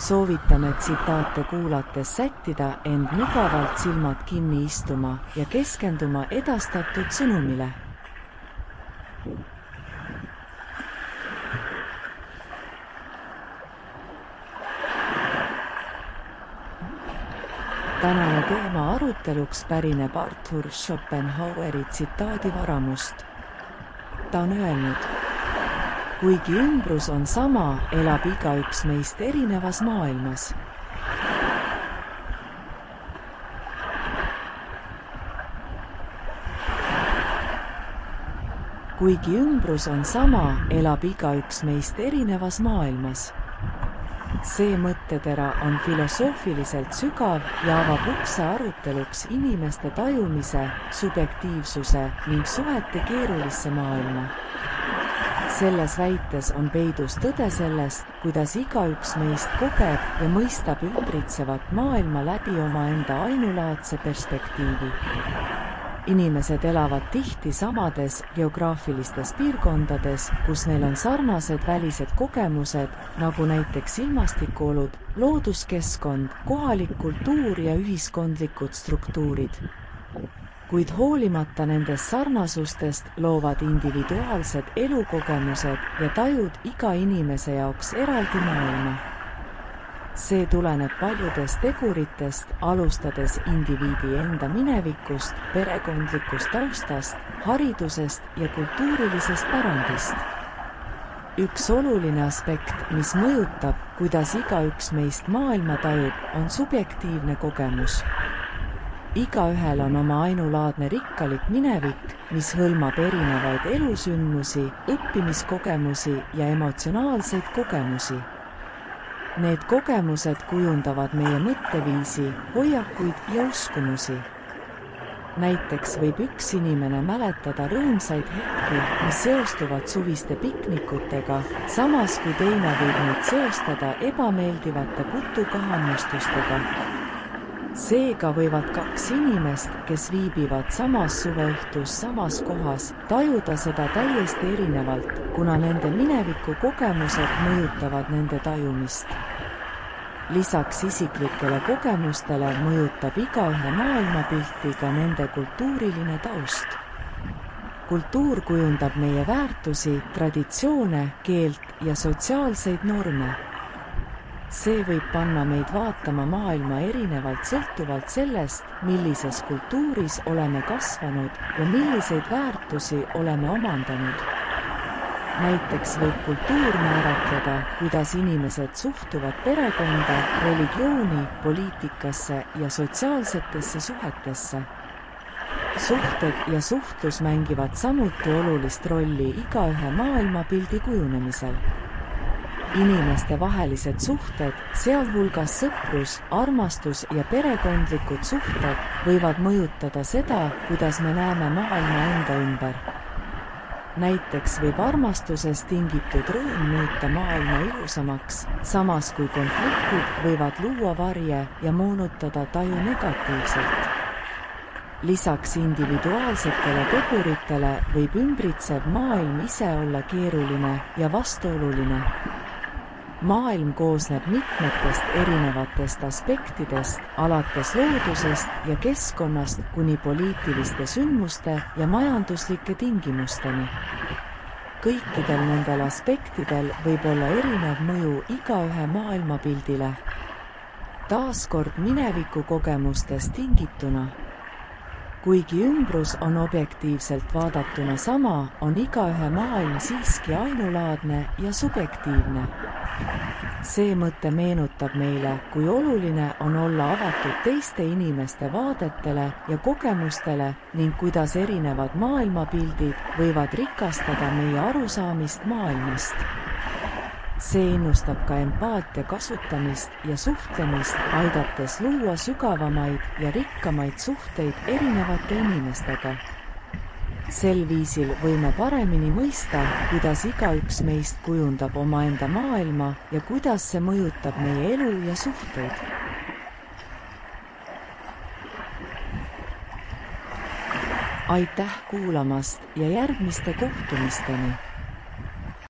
Soovitame tsitaate kuulates sättida end mugavalt silmad kinni istuma ja keskenduma edastatud sõnumile. Tänane teema aruteluks pärineb Arthur Schopenhaueri tsitaadi varamust. Ta on öelnud: kuigi ümbrus on sama, elab igaüks meist erinevas maailmas. Kuigi ümbrus on sama, elab igaüks meist erinevas maailmas. See mõttetera on filosoofiliselt sügav ja avab ukse aruteluks inimeste tajumise, subjektiivsuse ning suhete keerulisse maailma. Selles väites on peidus tõde sellest, kuidas igaüks meist kogeb ja mõistab ümbritsevat maailma läbi omaenda ainulaadse perspektiivi. Inimesed elavad tihti samades geograafilistes piirkondades, kus neil on sarnased välised kogemused, nagu näiteks ilmastikuolud, looduskeskkond, kohalik kultuur ja ühiskondlikud struktuurid. Kuid hoolimata nendest sarnasustest loovad individuaalsed elukogemused ja tajud iga inimese jaoks eraldi maailma. See tuleneb paljudest teguritest, alustades indiviidi enda minevikust, perekondlikust taustast, haridusest ja kultuurilisest pärandist. Üks oluline aspekt, mis mõjutab, kuidas igaüks meist maailma tajub, on subjektiivne kogemus. Igaühel on oma ainulaadne rikkalik minevik, mis hõlmab erinevaid elusündmusi, õppimiskogemusi ja emotsionaalseid kogemusi. Need kogemused kujundavad meie mõtteviisi, hoiakuid ja uskumusi. Näiteks võib üks inimene mäletada rõõmsaid hetki, mis seostuvad suviste piknikutega, samas kui teine võib neid seostada ebameeldivate putukahammustustega. Seega võivad kaks inimest, kes viibivad samas suveõhtus samas kohas, tajuda seda täiesti erinevalt, kuna nende mineviku kogemused mõjutavad nende tajumist. Lisaks isiklikele kogemustele mõjutab igaühe maailmapilti ka nende kultuuriline taust. Kultuur kujundab meie väärtusi, traditsioone, keelt ja sotsiaalseid norme. See võib panna meid vaatama maailma erinevalt sõltuvalt sellest, millises kultuuris oleme kasvanud ja milliseid väärtusi oleme omandanud. Näiteks võib kultuur määratleda, kuidas inimesed suhtuvad perekonda, religiooni, poliitikasse ja sotsiaalsetesse suhetesse. Suhted ja suhtlus mängivad samuti olulist rolli igaühe maailmapildi kujunemisel. Inimeste vahelised suhted, sealhulgas sõprus, armastus ja perekondlikud suhted, võivad mõjutada seda, kuidas me näeme maailma enda ümber. Näiteks võib armastusest tingitud rõõm muuta maailma ilusamaks, samas kui konfliktid võivad luua varje ja moonutada taju negatiivselt. Lisaks individuaalsetele teguritele võib ümbritsev maailm ise olla keeruline ja vastuoluline. Maailm koosneb mitmetest erinevatest aspektidest, alates loodusest ja keskkonnast kuni poliitiliste sündmuste ja majanduslike tingimusteni. Kõikidel nendel aspektidel võib olla erinev mõju igaühe maailmapildile. Taaskord mineviku kogemustest tingituna. Kuigi ümbrus on objektiivselt vaadatuna sama, on igaühe maailm siiski ainulaadne ja subjektiivne. See mõte meenutab meile, kui oluline on olla avatud teiste inimeste vaadetele ja kogemustele ning kuidas erinevad maailmapildid võivad rikastada meie arusaamist maailmast. See innustab ka empaatia kasutamist ja suhtlemist, aidates luua sügavamaid ja rikkamaid suhteid erinevate inimestega. Sel viisil võime paremini mõista, kuidas igaüks meist kujundab omaenda maailma ja kuidas see mõjutab meie elu ja suhteid. Aitäh kuulamast ja järgmiste kohtumisteni!